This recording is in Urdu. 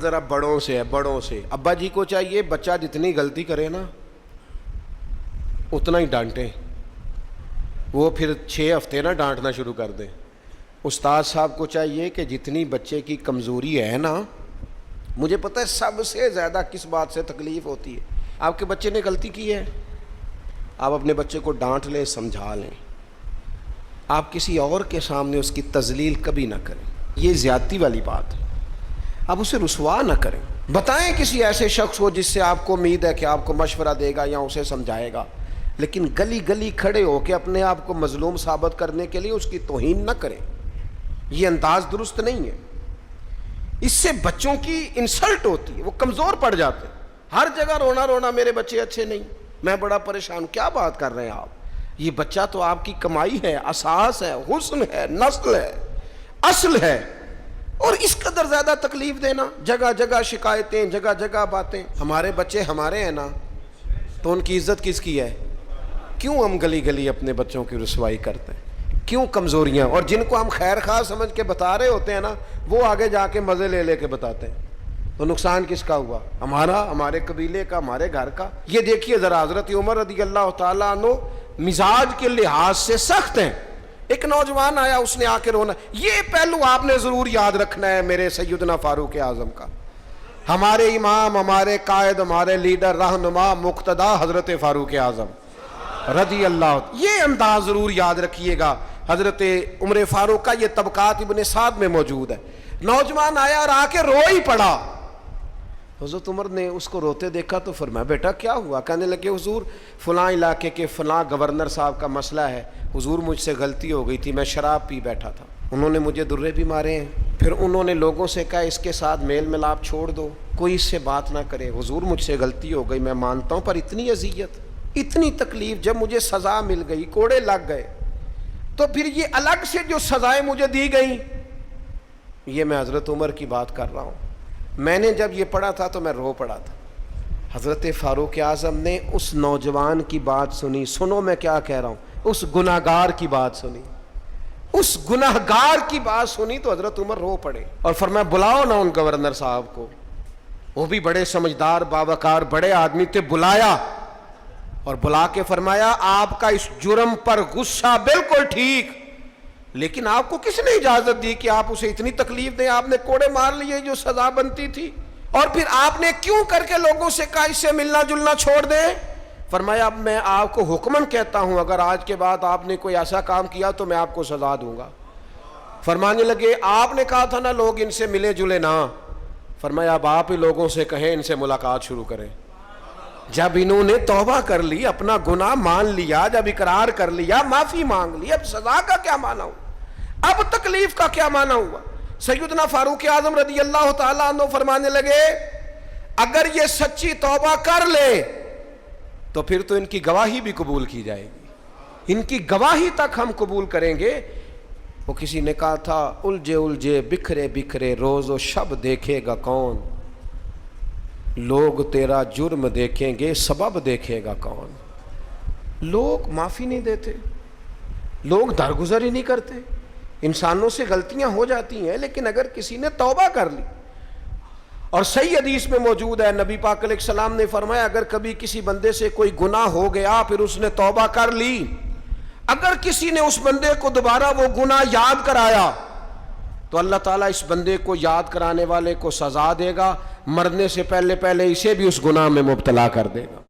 ذرا بڑوں سے ہے، بڑوں سے ابا جی کو چاہیے بچہ جتنی غلطی کرے نا اتنا ہی ڈانٹیں، وہ پھر 6 ہفتے نہ ڈانٹنا شروع کر دیں۔ استاد صاحب کو چاہیے کہ جتنی بچے کی کمزوری ہے نا، مجھے پتہ ہے سب سے زیادہ کس بات سے تکلیف ہوتی ہے، آپ کے بچے نے غلطی کی ہے، آپ اپنے بچے کو ڈانٹ لیں، سمجھا لیں، آپ کسی اور کے سامنے اس کی تذلیل کبھی نہ کریں، یہ زیادتی والی بات ہے، آپ اسے رسوا نہ کریں۔ بتائیں کسی ایسے شخص کو جس سے آپ کو امید ہے کہ آپ کو مشورہ دے گا یا اسے سمجھائے گا، لیکن گلی گلی کھڑے ہو کے اپنے آپ کو مظلوم ثابت کرنے کے لیے اس کی توہین نہ کریں، یہ انداز درست نہیں ہے، اس سے بچوں کی انسلٹ ہوتی ہے، وہ کمزور پڑ جاتے ہیں، ہر جگہ رونا رونا میرے بچے اچھے نہیں، میں بڑا پریشان ہوں، کیا بات کر رہے ہیں آپ، یہ بچہ تو آپ کی کمائی ہے، اساس ہے، حسن ہے، نسل ہے، اصل ہے، اور اس قدر زیادہ تکلیف دینا، جگہ جگہ شکایتیں، جگہ جگہ باتیں۔ ہمارے بچے ہمارے ہیں نا، تو ان کی عزت کس کی ہے؟ کیوں ہم گلی گلی اپنے بچوں کی رسوائی کرتے ہیں؟ کیوں کمزوریاں؟ اور جن کو ہم خیر خواہ سمجھ کے بتا رہے ہوتے ہیں نا، وہ آگے جا کے مزے لے لے کے بتاتے ہیں، تو نقصان کس کا ہوا؟ ہمارا، ہمارے قبیلے کا، ہمارے گھر کا۔ یہ دیکھیے ذرا، حضرت عمر رضی اللہ تعالیٰ عنہ مزاج کے لحاظ سے سخت ہیں، ایک نوجوان آیا، اس نے آ کے رونا، یہ پہلو آپ نے ضرور یاد رکھنا ہے میرے سیدنا فاروق اعظم کا، ہمارے امام، ہمارے قائد، ہمارے لیڈر، رہنما، مقتدا حضرت فاروق اعظم رضی اللہ، یہ انداز ضرور یاد رکھیے گا۔ حضرت عمر فاروق کا یہ طبقات ابن سعد میں موجود ہے۔ نوجوان آیا اور آ کے رو ہی پڑا، حضرت عمر نے اس کو روتے دیکھا تو فرمایا بیٹا کیا ہوا؟ کہنے لگے حضور فلاں علاقے کے فلاں گورنر صاحب کا مسئلہ ہے، حضور مجھ سے غلطی ہو گئی تھی، میں شراب پی بیٹھا تھا، انہوں نے مجھے درے بھی مارے ہیں، پھر انہوں نے لوگوں سے کہا اس کے ساتھ میل ملاپ چھوڑ دو، کوئی اس سے بات نہ کرے، حضور مجھ سے غلطی ہو گئی، میں مانتا ہوں، پر اتنی اذیت، اتنی تکلیف، جب مجھے سزا مل گئی، کوڑے لگ گئے، تو پھر یہ الگ سے جو سزائیں مجھے دی گئیں، یہ میں حضرت عمر کی بات کر رہا ہوں، میں نے جب یہ پڑھا تھا تو میں رو پڑا تھا۔ حضرت فاروق اعظم نے اس نوجوان کی بات سنی، سنو میں کیا کہہ رہا ہوں، اس گناہگار کی بات سنی، اس گناہگار کی بات سنی تو حضرت عمر رو پڑے اور فرمایا بلاؤ نا ان گورنر صاحب کو، وہ بھی بڑے سمجھدار، باوقار، بڑے آدمی تھے، بلایا اور بلا کے فرمایا آپ کا اس جرم پر غصہ بالکل ٹھیک، لیکن آپ کو کس نے اجازت دی کہ آپ اسے اتنی تکلیف دیں؟ آپ نے کوڑے مار لیے جو سزا بنتی تھی، اور پھر آپ نے کیوں کر کے لوگوں سے کہا اس سے ملنا جلنا چھوڑ دیں؟ فرمایا اب میں آپ کو حکماً کہتا ہوں، اگر آج کے بعد آپ نے کوئی ایسا کام کیا تو میں آپ کو سزا دوں گا۔ فرمانے لگے آپ نے کہا تھا نا لوگ ان سے ملے جلے نہ، فرمایا اب آپ ہی لوگوں سے کہیں ان سے ملاقات شروع کریں۔ جب انہوں نے توبہ کر لی، اپنا گناہ مان لیا، جب اقرار کر لیا، معافی مانگ لی، اب سزا کا کیا معنی ہوا؟ اب تکلیف کا کیا معنی ہوا؟ سیدنا فاروق اعظم رضی اللہ تعالیٰ عنہ فرمانے لگے اگر یہ سچی توبہ کر لے تو پھر تو ان کی گواہی بھی قبول کی جائے گی، ان کی گواہی تک ہم قبول کریں گے۔ وہ کسی نے کہا تھا الجھے الجھے بکھرے بکھرے روز و شب دیکھے گا کون، لوگ تیرا جرم دیکھیں گے سبب دیکھے گا کون۔ لوگ معافی نہیں دیتے، لوگ درگزر ہی نہیں کرتے، انسانوں سے غلطیاں ہو جاتی ہیں، لیکن اگر کسی نے توبہ کر لی، اور صحیح حدیث میں موجود ہے نبی پاک علیہ السلام نے فرمایا اگر کبھی کسی بندے سے کوئی گناہ ہو گیا پھر اس نے توبہ کر لی، اگر کسی نے اس بندے کو دوبارہ وہ گناہ یاد کرایا تو اللہ تعالیٰ اس بندے کو یاد کرانے والے کو سزا دے گا، مرنے سے پہلے اسے بھی اس گناہ میں مبتلا کر دے گا۔